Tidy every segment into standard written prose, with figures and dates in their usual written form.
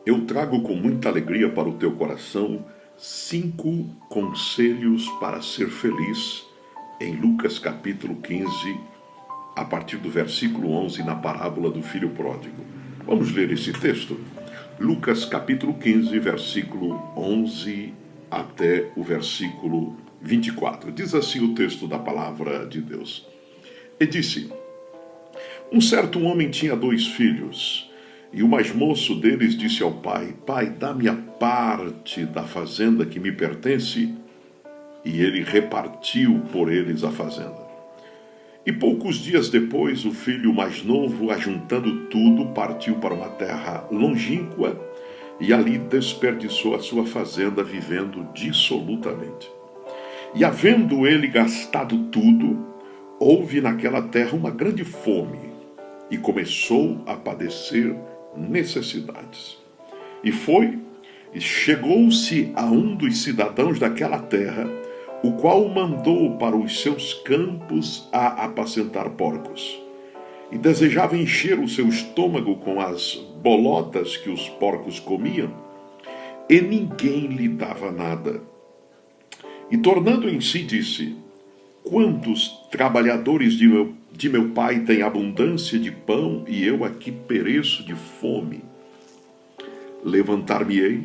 Eu trago com muita alegria para o teu coração 5 conselhos para ser feliz em Lucas capítulo 15, a partir do versículo 11, na parábola do filho pródigo. Vamos ler esse texto? Lucas capítulo 15, versículo 11 até o versículo 24. Diz assim o texto da palavra de Deus. E disse: Um certo homem tinha 2 filhos, e o mais moço deles disse ao pai: Pai, dá-me a parte da fazenda que me pertence. E ele repartiu por eles a fazenda. E poucos dias depois, o filho mais novo, ajuntando tudo, partiu para uma terra longínqua e ali desperdiçou a sua fazenda, vivendo dissolutamente. E havendo ele gastado tudo, houve naquela terra uma grande fome, e começou a padecer necessidades. E chegou-se a um dos cidadãos daquela terra, o qual o mandou para os seus campos a apacentar porcos. E desejava encher o seu estômago com as bolotas que os porcos comiam, e ninguém lhe dava nada. E tornando em si, disse: Quantos trabalhadores de meu pai têm abundância de pão, e eu aqui pereço de fome? Levantar-me-ei,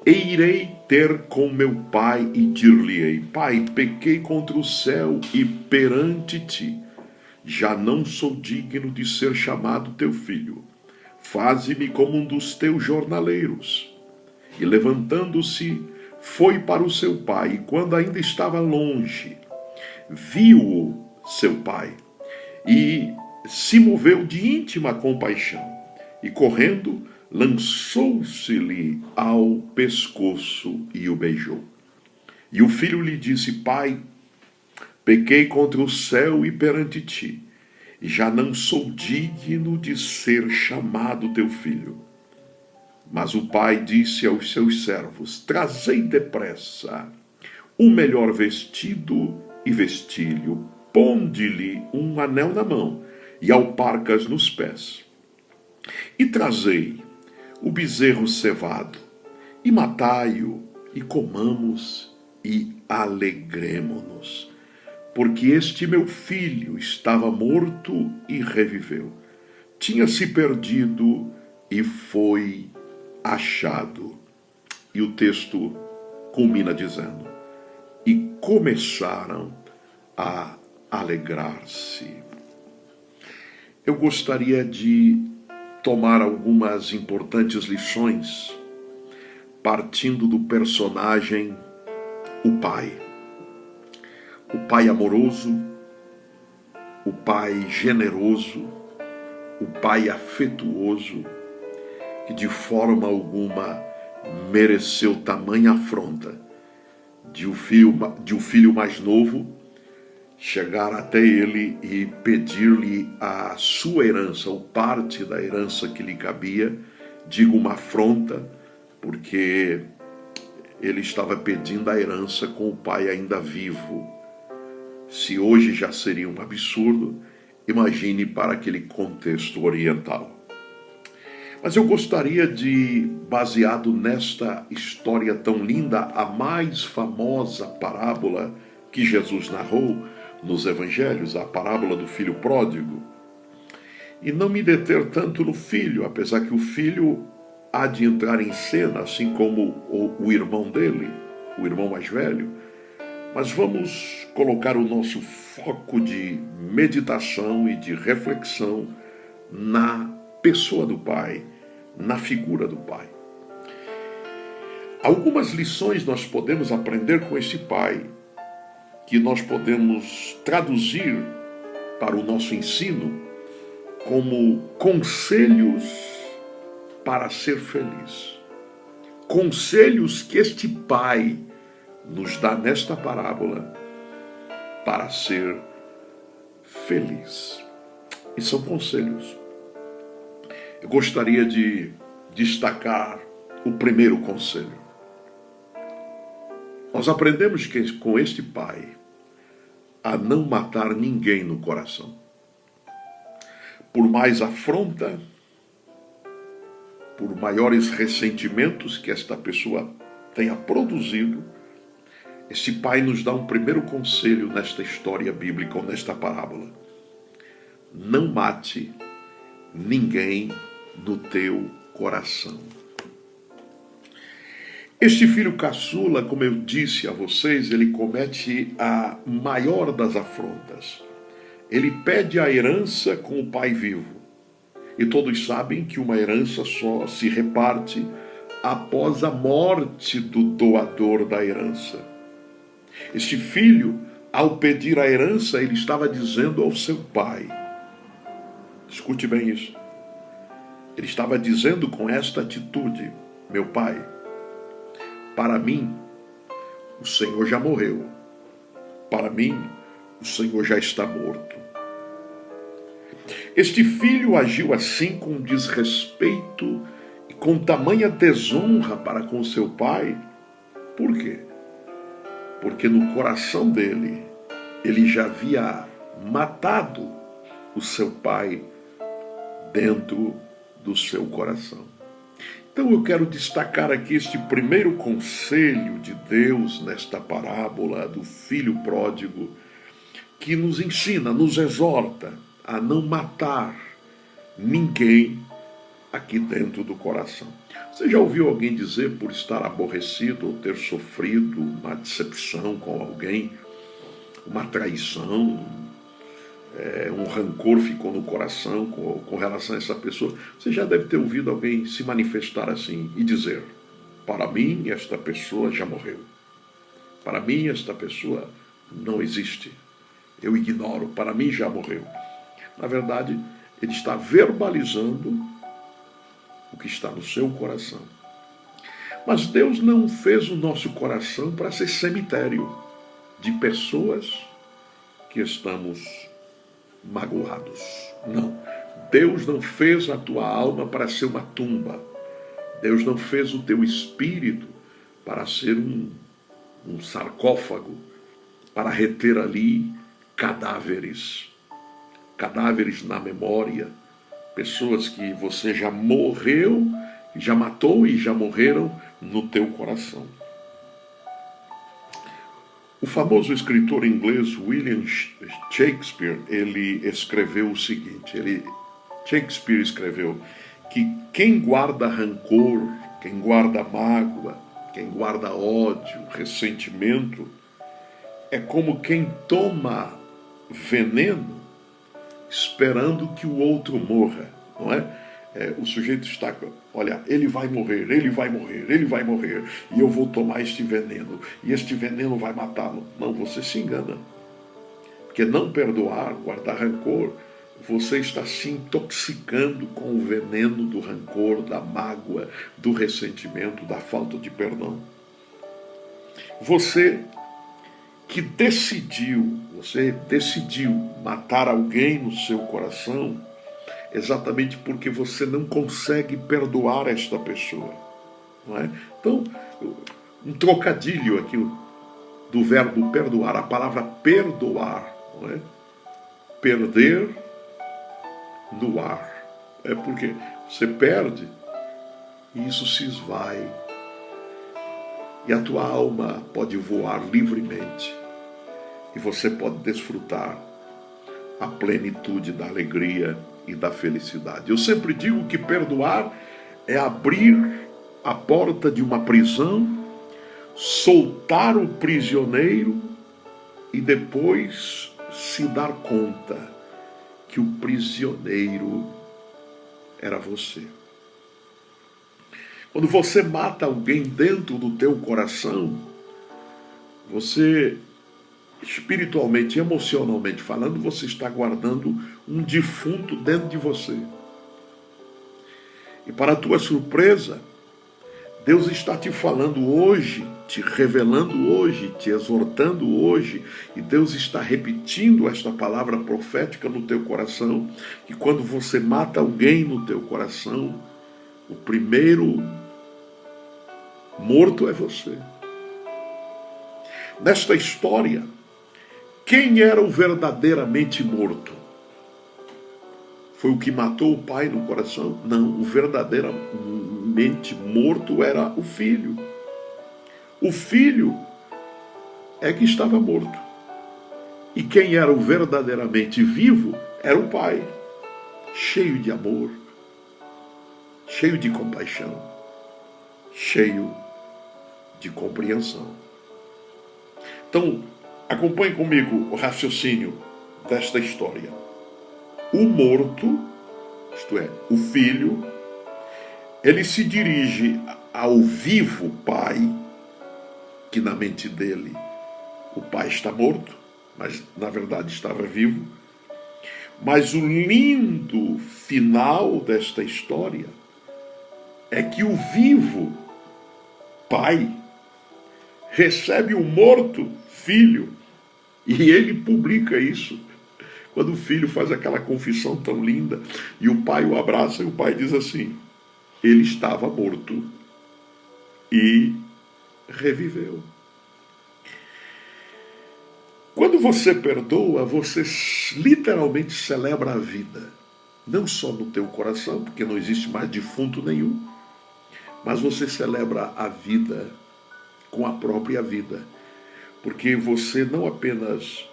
e irei ter com meu pai, e dir-lhe-ei: Pai, pequei contra o céu e perante ti. Já não sou digno de ser chamado teu filho. Faze-me como um dos teus jornaleiros. E levantando-se, foi para o seu pai, e quando ainda estava longe, viu-o seu pai, e se moveu de íntima compaixão, e correndo, lançou-se-lhe ao pescoço e o beijou. E o filho lhe disse: Pai, pequei contra o céu e perante ti, e já não sou digno de ser chamado teu filho. Mas o pai disse aos seus servos: Trazei depressa o melhor vestido e vestilho, ponde-lhe um anel na mão e alparcas nos pés. E trazei o bezerro cevado, e matai-o, e comamos, e alegremo-nos. Porque este meu filho estava morto e reviveu. Tinha-se perdido e foi achado. E o texto culmina dizendo: E começaram a alegrar-se. Eu gostaria de tomar algumas importantes lições partindo do personagem o pai. O pai amoroso, o pai generoso, o pai afetuoso, que de forma alguma mereceu tamanha afronta de um filho mais novo chegar até ele e pedir-lhe a sua herança, ou parte da herança que lhe cabia. Digo uma afronta, porque ele estava pedindo a herança com o pai ainda vivo. Se hoje já seria um absurdo, imagine para aquele contexto oriental. Mas eu gostaria de, baseado nesta história tão linda, a mais famosa parábola que Jesus narrou nos evangelhos, a parábola do filho pródigo, e não me deter tanto no filho, apesar que o filho há de entrar em cena, assim como o irmão dele, o irmão mais velho, mas vamos colocar o nosso foco de meditação e de reflexão na pessoa do pai, na figura do pai. Algumas lições nós podemos aprender com esse pai, que nós podemos traduzir para o nosso ensino como conselhos para ser feliz. Conselhos que este pai nos dá nesta parábola para ser feliz. E são conselhos. Eu gostaria de destacar o primeiro conselho. Nós aprendemos que com este pai a não matar ninguém no coração. Por mais afronta, por maiores ressentimentos que esta pessoa tenha produzido, este pai nos dá um primeiro conselho nesta história bíblica ou nesta parábola: não mate ninguém no teu coração. Este filho caçula, como eu disse a vocês, ele comete a maior das afrontas. Ele pede a herança com o pai vivo. E todos sabem que uma herança só se reparte após a morte do doador da herança. Este filho, ao pedir a herança, ele estava dizendo ao seu pai, escute bem isso, ele estava dizendo com esta atitude: meu pai, para mim, o Senhor já morreu. Para mim, o Senhor já está morto. Este filho agiu assim com desrespeito e com tamanha desonra para com seu pai. Por quê? Porque no coração dele, ele já havia matado o seu pai dentro do seu coração. Então eu quero destacar aqui este primeiro conselho de Deus nesta parábola do filho pródigo, que nos ensina, nos exorta a não matar ninguém aqui dentro do coração. Você já ouviu alguém dizer, por estar aborrecido ou ter sofrido uma decepção com alguém, uma traição, um rancor ficou no coração com relação a essa pessoa? Você já deve ter ouvido alguém se manifestar assim e dizer: para mim esta pessoa já morreu, para mim esta pessoa não existe, eu ignoro, para mim já morreu. Na verdade, ele está verbalizando o que está no seu coração. Mas Deus não fez o nosso coração para ser cemitério de pessoas que estamos magoados. Não. Deus não fez a tua alma para ser uma tumba. Deus não fez o teu espírito para ser um sarcófago, para reter ali cadáveres na memória, pessoas que você já morreu, já matou e já morreram no teu coração. O famoso escritor inglês William Shakespeare, ele escreveu o seguinte, Shakespeare escreveu que quem guarda rancor, quem guarda mágoa, quem guarda ódio, ressentimento, é como quem toma veneno esperando que o outro morra, não é? O sujeito está, olha, ele vai morrer, e eu vou tomar este veneno, e este veneno vai matá-lo. Não, você se engana. Porque não perdoar, guardar rancor, você está se intoxicando com o veneno do rancor, da mágoa, do ressentimento, da falta de perdão. Você decidiu matar alguém no seu coração, exatamente porque você não consegue perdoar esta pessoa, não é? Então, um trocadilho aqui do verbo perdoar, a palavra perdoar, não é? Perder no ar. É porque você perde e isso se esvai. E a tua alma pode voar livremente. E você pode desfrutar a plenitude da alegria e da felicidade. Eu sempre digo que perdoar é abrir a porta de uma prisão, soltar o prisioneiro e depois se dar conta que o prisioneiro era você. Quando você mata alguém dentro do teu coração, você, espiritualmente, emocionalmente falando, você está guardando um defunto dentro de você. E para a tua surpresa, Deus está te falando hoje, te revelando hoje, te exortando hoje, e Deus está repetindo esta palavra profética no teu coração, que quando você mata alguém no teu coração, o primeiro morto é você. Nesta história, quem era o verdadeiramente morto? Foi o que matou o pai no coração? Não, o verdadeiro verdadeiramente morto era o filho. O filho é que estava morto. E quem era o verdadeiramente vivo era o pai, cheio de amor, cheio de compaixão, cheio de compreensão. Então, acompanhe comigo o raciocínio desta história. O morto, isto é, o filho, ele se dirige ao vivo pai, que na mente dele o pai está morto, mas na verdade estava vivo. Mas o lindo final desta história é que o vivo pai recebe o morto filho, e ele publica isso. Quando o filho faz aquela confissão tão linda, e o pai o abraça, e o pai diz assim: ele estava morto e reviveu. Quando você perdoa, você literalmente celebra a vida. Não só no teu coração, porque não existe mais defunto nenhum, mas você celebra a vida com a própria vida. Porque você não apenas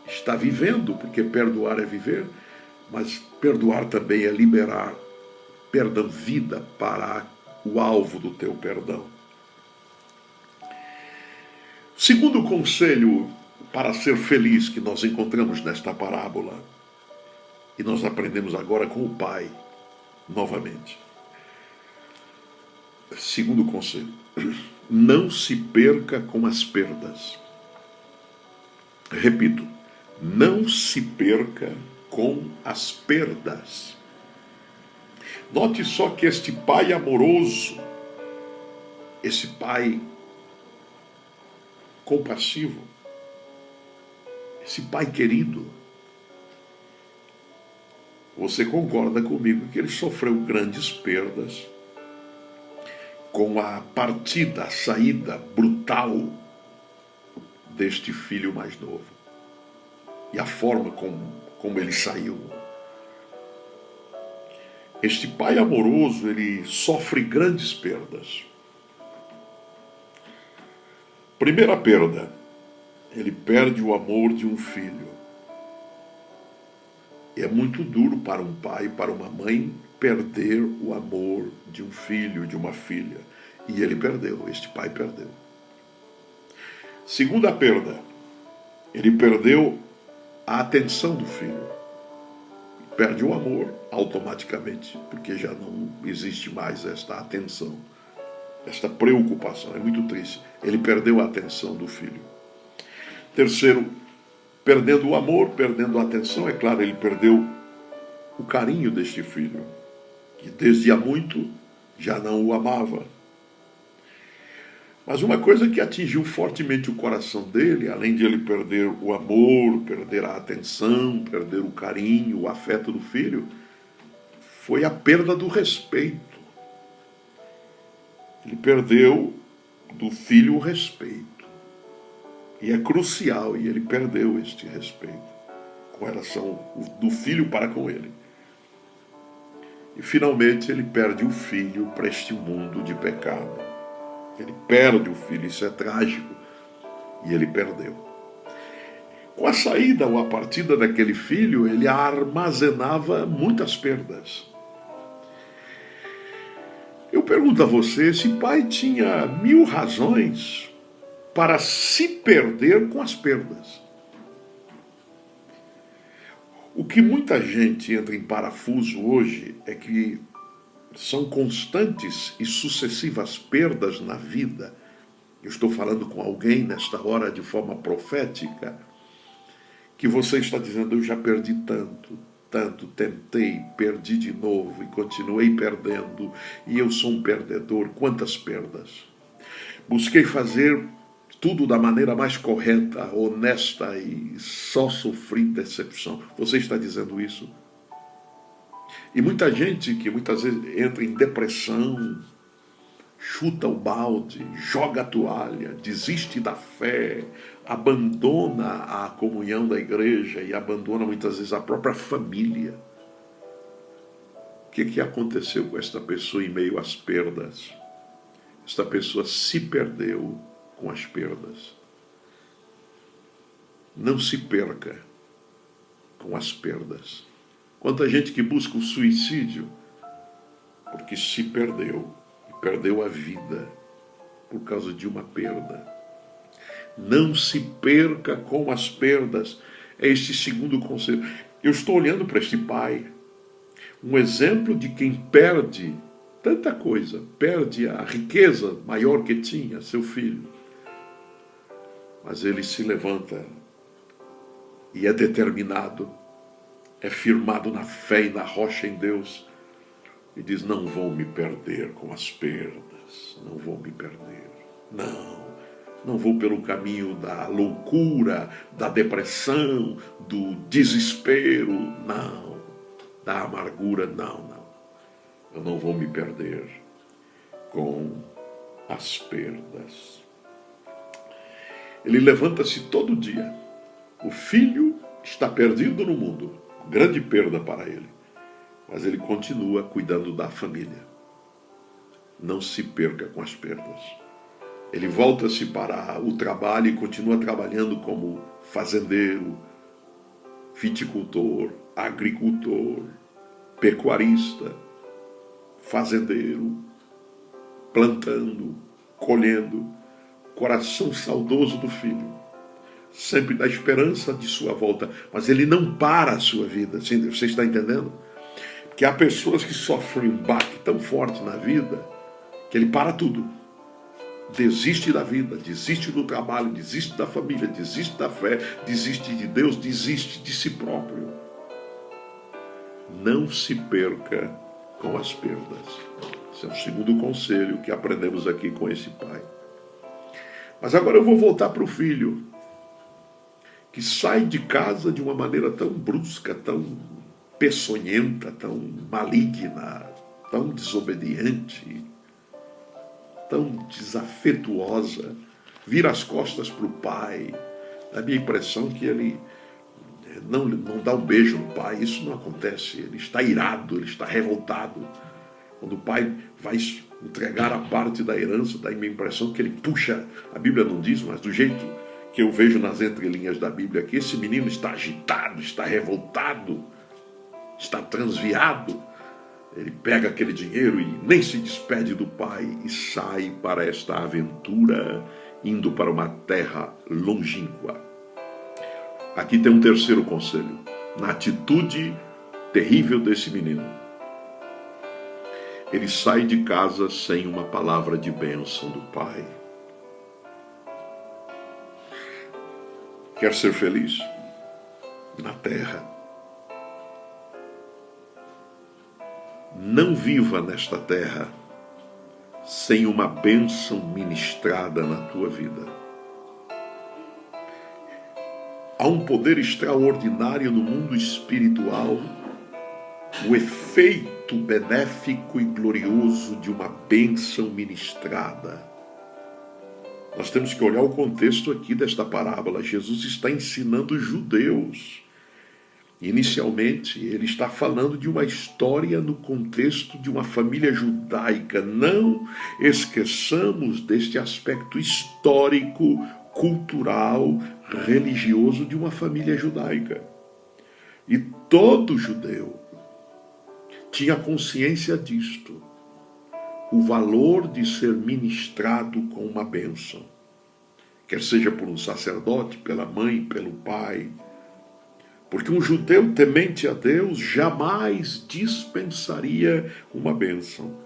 está vivendo, porque perdoar é viver, mas perdoar também é liberar, perdão, vida para o alvo do teu perdão. Segundo conselho para ser feliz que nós encontramos nesta parábola, e nós aprendemos agora com o pai, novamente. Segundo conselho: não se perca com as perdas. Repito, não se perca com as perdas. Note só que este pai amoroso, esse pai compassivo, esse pai querido, você concorda comigo que ele sofreu grandes perdas com a partida, a saída brutal deste filho mais novo e a forma como ele saiu. Este pai amoroso, ele sofre grandes perdas. Primeira perda, ele perde o amor de um filho. E é muito duro para um pai, para uma mãe, perder o amor de um filho, de uma filha. E ele perdeu, este pai perdeu. Segunda perda, ele perdeu a atenção do filho. Perde o amor automaticamente, porque já não existe mais esta atenção, esta preocupação. É muito triste. Ele perdeu a atenção do filho. Terceiro, perdendo o amor, perdendo a atenção, é claro, ele perdeu o carinho deste filho, que desde há muito já não o amava. Mas uma coisa que atingiu fortemente o coração dele, além de ele perder o amor, perder a atenção, perder o carinho, o afeto do filho, foi a perda do respeito. Ele perdeu do filho o respeito. E é crucial, e ele perdeu este respeito com relação do filho para com ele. E finalmente ele perde o filho para este mundo de pecado. Ele perde o filho, isso é trágico, e ele perdeu. Com a saída ou a partida daquele filho, ele armazenava muitas perdas. Eu pergunto a você, esse pai tinha 1000 razões para se perder com as perdas. O que muita gente entra em parafuso hoje é que são constantes e sucessivas perdas na vida. Eu estou falando com alguém nesta hora de forma profética, que você está dizendo: eu já perdi tanto, tentei, perdi de novo e continuei perdendo, e eu sou um perdedor. Quantas perdas! Busquei fazer tudo da maneira mais correta, honesta, e só sofri decepção. Você está dizendo isso? E muita gente que muitas vezes entra em depressão, chuta o balde, joga a toalha, desiste da fé, abandona a comunhão da igreja e abandona muitas vezes a própria família. O que aconteceu com esta pessoa em meio às perdas? Esta pessoa se perdeu com as perdas. Não se perca com as perdas. Quanta gente que busca o suicídio porque se perdeu, e perdeu a vida por causa de uma perda. Não se perca com as perdas. É este segundo conselho. Eu estou olhando para este pai, um exemplo de quem perde tanta coisa, perde a riqueza maior que tinha, seu filho. Mas ele se levanta e é determinado, é firmado na fé e na rocha em Deus, e diz: não vou me perder com as perdas, não vou me perder, não vou pelo caminho da loucura, da depressão, do desespero, não, da amargura, não, eu não vou me perder com as perdas. Ele levanta-se todo dia. O filho está perdido no mundo, grande perda para ele, mas ele continua cuidando da família. Não se perca com as perdas. Ele volta-se para o trabalho e continua trabalhando como fazendeiro, viticultor, agricultor, pecuarista, fazendeiro, plantando, colhendo, coração saudoso do filho, sempre da esperança de sua volta, mas ele não para a sua vida. Você está entendendo? Que há pessoas que sofrem um baque tão forte na vida que ele para tudo, desiste da vida, desiste do trabalho, desiste da família, desiste da fé, desiste de Deus, desiste de si próprio. Não se perca com as perdas. Esse é o segundo conselho que aprendemos aqui com esse pai. Mas agora eu vou voltar para o filho, que sai de casa de uma maneira tão brusca, tão peçonhenta, tão maligna, tão desobediente, tão desafetuosa, vira as costas para o pai. A minha impressão é que ele não dá um beijo no pai, isso não acontece. Ele está irado, ele está revoltado. Quando o pai vai entregar a parte da herança, dá a minha impressão que ele puxa, a Bíblia não diz, mas do jeito que eu vejo nas entrelinhas da Bíblia, que esse menino está agitado, está revoltado, está transviado. Ele pega aquele dinheiro e nem se despede do pai e sai para esta aventura, indo para uma terra longínqua. Aqui tem um terceiro conselho, na atitude terrível desse menino. Ele sai de casa sem uma palavra de bênção do pai. Quer ser feliz na terra? Não viva nesta terra sem uma bênção ministrada na tua vida. Há um poder extraordinário no mundo espiritual, o efeito benéfico e glorioso de uma bênção ministrada. Nós temos que olhar o contexto aqui desta parábola. Jesus está ensinando os judeus. Inicialmente, ele está falando de uma história no contexto de uma família judaica. Não esqueçamos deste aspecto histórico, cultural, religioso de uma família judaica. E todo judeu tinha consciência disto. O valor de ser ministrado com uma bênção. Quer seja por um sacerdote, pela mãe, pelo pai. Porque um judeu temente a Deus jamais dispensaria uma bênção.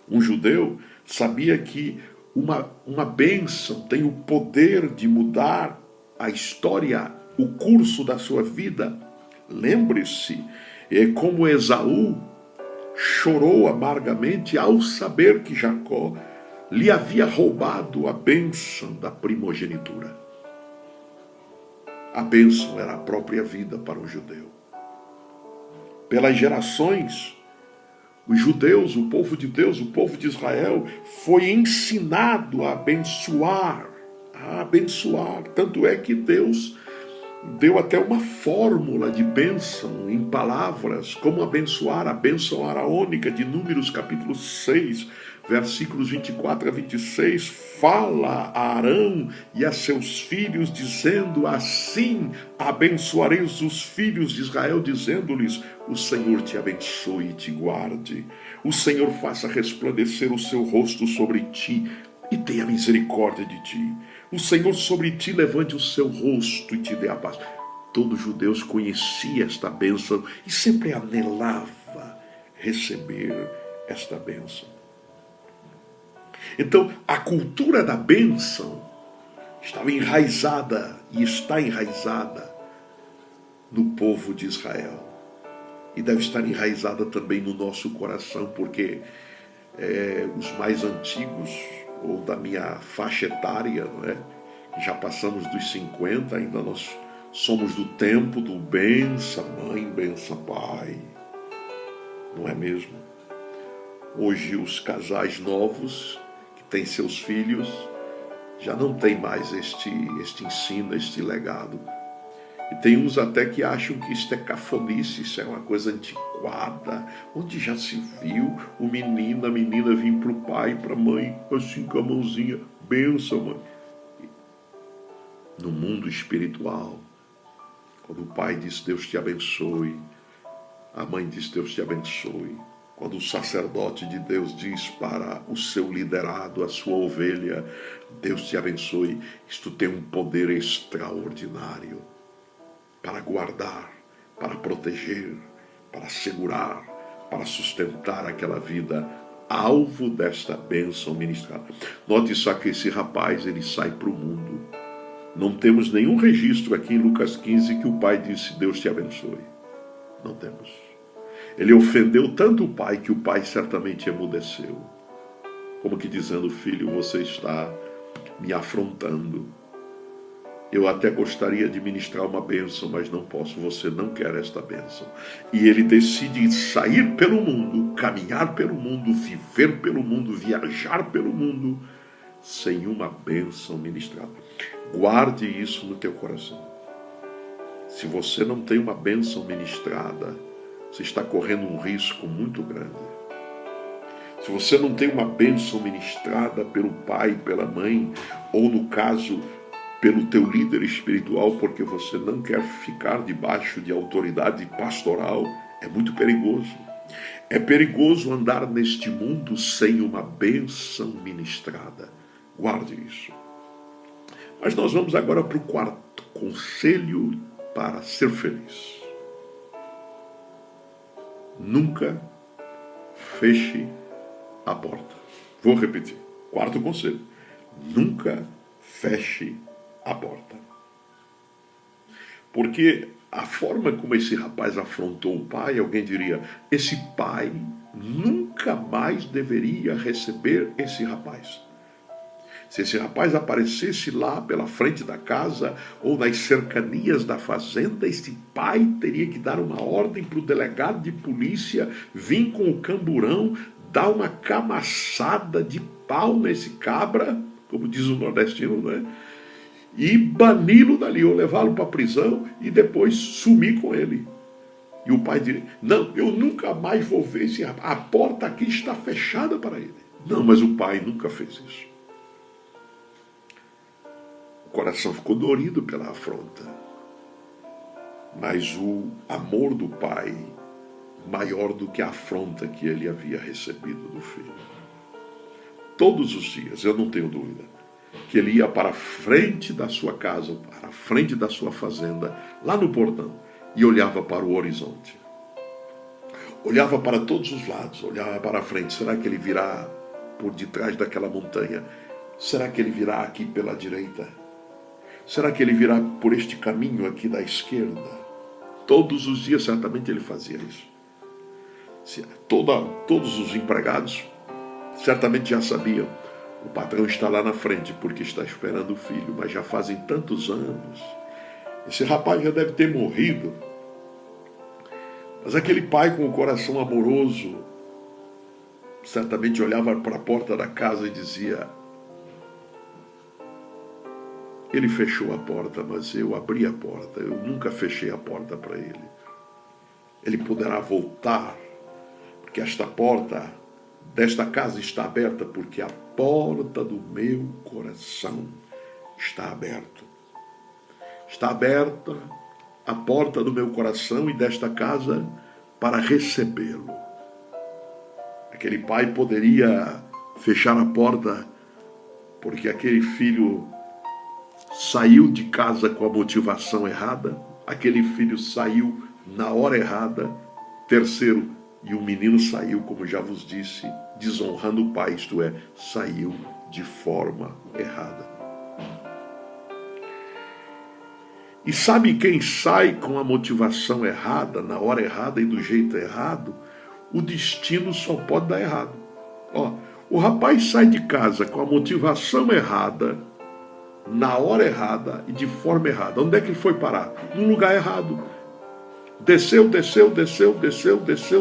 Um judeu sabia que uma bênção tem o poder de mudar a história, o curso da sua vida. Lembre-se, é como Esaú chorou amargamente ao saber que Jacó lhe havia roubado a bênção da primogenitura. A bênção era a própria vida para o judeu. Pelas gerações, os judeus, o povo de Deus, o povo de Israel, foi ensinado a abençoar. Tanto é que Deus deu até uma fórmula de bênção em palavras, como abençoar, a bênção araônica de Números capítulo 6, versículos 24 a 26, fala a Arão e a seus filhos, dizendo: assim abençoareis os filhos de Israel, dizendo-lhes: o Senhor te abençoe e te guarde, o Senhor faça resplandecer o seu rosto sobre ti e tenha misericórdia de ti, o Senhor sobre ti levante o seu rosto e te dê a paz. Todos os judeus conheciam esta bênção e sempre anelava receber esta bênção. Então, a cultura da bênção estava enraizada e está enraizada no povo de Israel. E deve estar enraizada também no nosso coração, porque os mais antigos, ou da minha faixa etária, não é? Já passamos dos 50, ainda nós somos do tempo do bença mãe, bença pai. Não é mesmo? Hoje os casais novos que têm seus filhos já não tem mais este ensino, este legado. E tem uns até que acham que isto é cafonice, isso é uma coisa antiquada. Onde já se viu o menino, a menina vir para o pai, para a mãe, assim com a mãozinha, benção, mãe. No mundo espiritual, quando o pai diz Deus te abençoe, a mãe diz Deus te abençoe. Quando o sacerdote de Deus diz para o seu liderado, a sua ovelha, Deus te abençoe, isto tem um poder extraordinário para guardar, para proteger, para segurar, para sustentar aquela vida, alvo desta bênção ministrada. Note só que esse rapaz, ele sai para o mundo. Não temos nenhum registro aqui em Lucas 15 que o pai disse, Deus te abençoe. Não temos. Ele ofendeu tanto o pai que o pai certamente emudeceu. Como que dizendo, filho, você está me afrontando. Eu até gostaria de ministrar uma bênção, mas não posso, você não quer esta bênção. E ele decide sair pelo mundo, caminhar pelo mundo, viver pelo mundo, viajar pelo mundo, sem uma bênção ministrada. Guarde isso no teu coração. Se você não tem uma bênção ministrada, você está correndo um risco muito grande. Se você não tem uma bênção ministrada pelo pai, pela mãe, ou no caso, pelo teu líder espiritual, porque você não quer ficar debaixo de autoridade pastoral, é muito perigoso. É perigoso andar neste mundo sem uma bênção ministrada. Guarde isso. Mas nós vamos agora para o quarto conselho para ser feliz. Nunca feche a porta. Vou repetir. Quarto conselho. Nunca feche a porta. Porque a forma como esse rapaz afrontou o pai, alguém diria, esse pai nunca mais deveria receber esse rapaz. Se esse rapaz aparecesse lá pela frente da casa ou nas cercanias da fazenda, esse pai teria que dar uma ordem para o delegado de polícia vir com o camburão, dar uma camaçada de pau nesse cabra, como diz o nordestino, né? E bani-lo dali, ou levá-lo para a prisão e depois sumir com ele. E o pai diria, não, eu nunca mais vou ver esse rapaz, a porta aqui está fechada para ele. Não, mas o pai nunca fez isso. O coração ficou dorido pela afronta. Mas o amor do pai, maior do que a afronta que ele havia recebido do filho. Todos os dias, eu não tenho dúvida, que ele ia para a frente da sua casa, para a frente da sua fazenda, lá no portão, e olhava para o horizonte. Olhava para todos os lados, olhava para a frente. Será que ele virá por detrás daquela montanha? Será que ele virá aqui pela direita? Será que ele virá por este caminho aqui da esquerda? Todos os dias, certamente, ele fazia isso. Todos os empregados certamente já sabiam. O patrão está lá na frente porque está esperando o filho, mas já fazem tantos anos. Esse rapaz já deve ter morrido. Mas aquele pai com o coração amoroso certamente olhava para a porta da casa e dizia, Ele fechou a porta, mas eu abri a porta. Eu nunca fechei a porta para ele. Ele poderá voltar, porque esta porta desta casa está aberta, porque a porta do meu coração está aberta. Está aberta a porta do meu coração e desta casa para recebê-lo. Aquele pai poderia fechar a porta porque aquele filho saiu de casa com a motivação errada, aquele filho saiu na hora errada. Terceiro, e o menino saiu, como já vos disse, desonrando o pai, isto é, saiu de forma errada. E sabe quem sai com a motivação errada, na hora errada e do jeito errado? O destino só pode dar errado. O rapaz sai de casa com a motivação errada, na hora errada e de forma errada. Onde é que ele foi parar? No lugar errado. Desceu,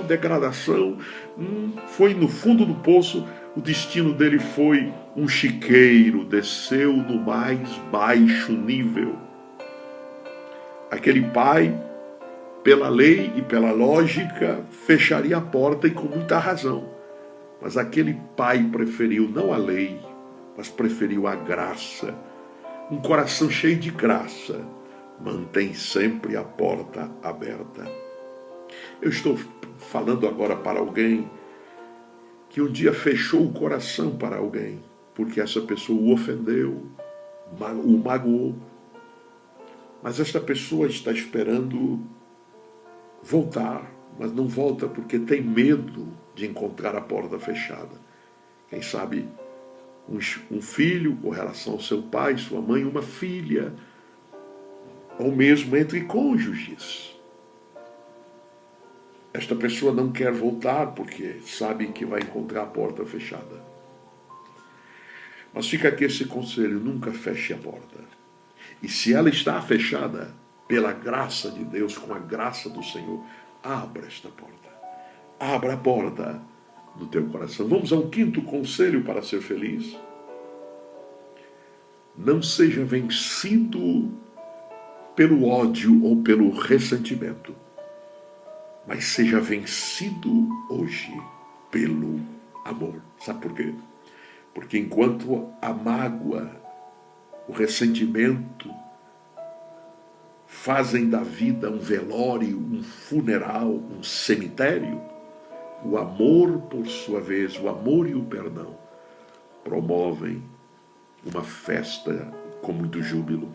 degradação, foi no fundo do poço. O destino dele foi um chiqueiro, desceu no mais baixo nível. Aquele pai, pela lei e pela lógica, fecharia a porta, e com muita razão. Mas aquele pai preferiu não a lei, mas preferiu a graça. Um coração cheio de graça mantém sempre a porta aberta. Eu estou falando agora para alguém que um dia fechou o coração para alguém, porque essa pessoa o ofendeu, o magoou. Mas esta pessoa está esperando voltar, mas não volta porque tem medo de encontrar a porta fechada. Quem sabe um filho com relação ao seu pai, sua mãe, uma filha, ou mesmo entre cônjuges. Esta pessoa não quer voltar porque sabe que vai encontrar a porta fechada. Mas fica aqui esse conselho: nunca feche a porta. E se ela está fechada, pela graça de Deus, com a graça do Senhor, abra esta porta. Abra a porta do teu coração. Vamos ao quinto conselho para ser feliz. Não seja vencido pelo ódio ou pelo ressentimento, mas seja vencido hoje pelo amor. Sabe por quê? Porque enquanto a mágoa, o ressentimento fazem da vida um velório, um funeral, um cemitério, o amor, por sua vez, o amor e o perdão promovem uma festa com muito júbilo.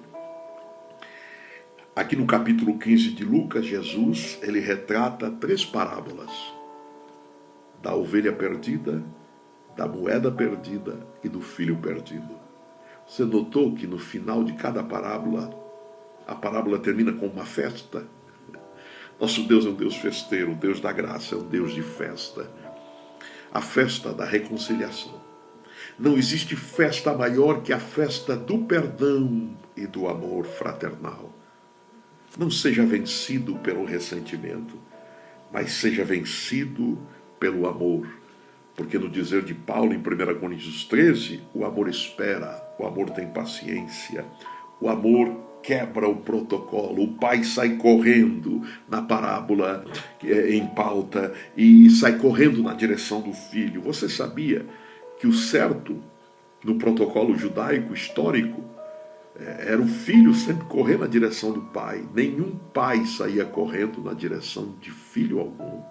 Aqui no capítulo 15 de Lucas, Jesus, ele retrata 3 parábolas: da ovelha perdida, da moeda perdida e do filho perdido. Você notou que no final de cada parábola, a parábola termina com uma festa? Nosso Deus é um Deus festeiro, o Deus da graça, é um Deus de festa. A festa da reconciliação. Não existe festa maior que a festa do perdão e do amor fraternal. Não seja vencido pelo ressentimento, mas seja vencido pelo amor. Porque no dizer de Paulo em 1 Coríntios 13, o amor espera, o amor tem paciência, o amor quebra o protocolo. O pai sai correndo na parábola em pauta e sai correndo na direção do filho. Você sabia que o certo no protocolo judaico histórico era o filho sempre correr na direção do pai? Nenhum pai saía correndo na direção de filho algum.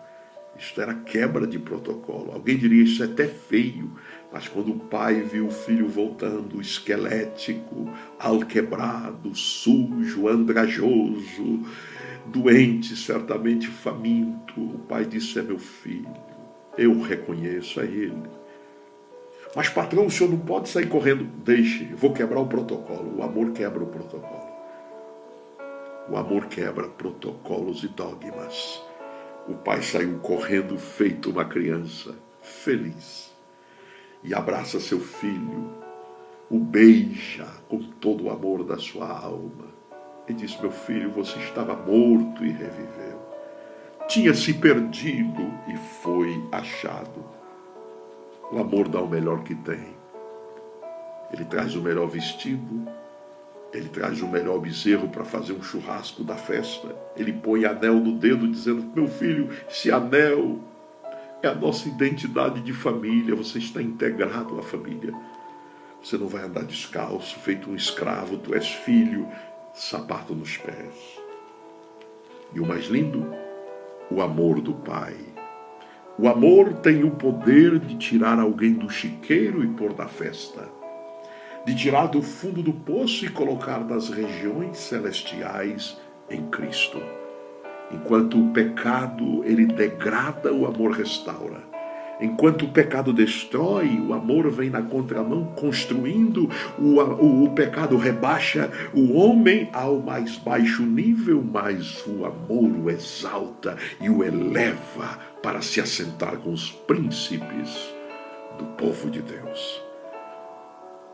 Isto era quebra de protocolo. Alguém diria, isso é até feio. Mas quando o pai viu o filho voltando, esquelético, alquebrado, sujo, andrajoso, doente, certamente faminto, o pai disse: é meu filho, eu reconheço, é ele. Mas patrão, o senhor não pode sair correndo. Deixe, eu vou quebrar o protocolo. O amor quebra o protocolo. O amor quebra protocolos e dogmas. O pai saiu correndo feito uma criança, feliz, e abraça seu filho, o beija com todo o amor da sua alma, e diz: meu filho, você estava morto e reviveu, tinha se perdido e foi achado. O amor dá o melhor que tem. Ele traz o melhor vestido, Ele traz o melhor bezerro para fazer um churrasco da festa. Ele põe anel no dedo dizendo: meu filho, esse anel é a nossa identidade de família. Você está integrado à família. Você não vai andar descalço, feito um escravo. Tu és filho, sapato nos pés. E o mais lindo, o amor do Pai. O amor tem o poder de tirar alguém do chiqueiro e pôr na festa, de tirar do fundo do poço e colocar nas regiões celestiais em Cristo. Enquanto o pecado, ele degrada, o amor restaura. Enquanto o pecado destrói, o amor vem na contramão, construindo. O pecado rebaixa o homem ao mais baixo nível, mas o amor o exalta e o eleva para se assentar com os príncipes do povo de Deus.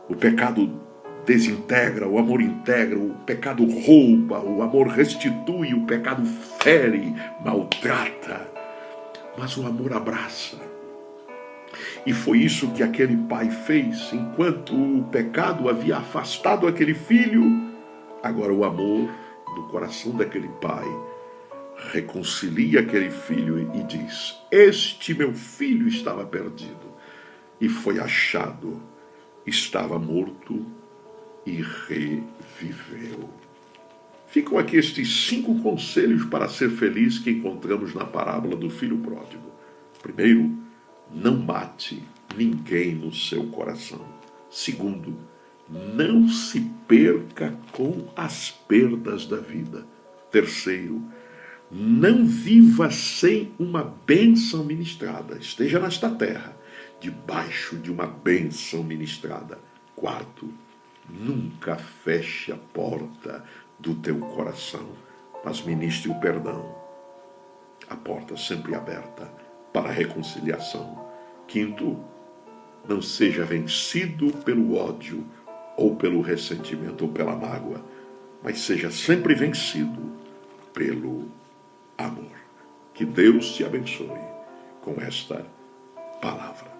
O pecado desintegra, o amor integra, o pecado rouba, o amor restitui, o pecado fere, maltrata, mas o amor abraça. E foi isso que aquele pai fez. Enquanto o pecado havia afastado aquele filho, agora o amor do coração daquele pai reconcilia aquele filho e diz: este meu filho estava perdido e foi achado, estava morto e reviveu. Ficam aqui estes 5 conselhos para ser feliz que encontramos na parábola do filho pródigo. Primeiro, não mate ninguém no seu coração. Segundo, não se perca com as perdas da vida. Terceiro, não viva sem uma bênção ministrada. Esteja nesta terra, debaixo de uma bênção ministrada. Quarto, nunca feche a porta do teu coração, mas ministre o perdão. A porta sempre aberta para a reconciliação. Quinto, não seja vencido pelo ódio, ou pelo ressentimento, ou pela mágoa, mas seja sempre vencido pelo amor. Que Deus te abençoe com esta palavra.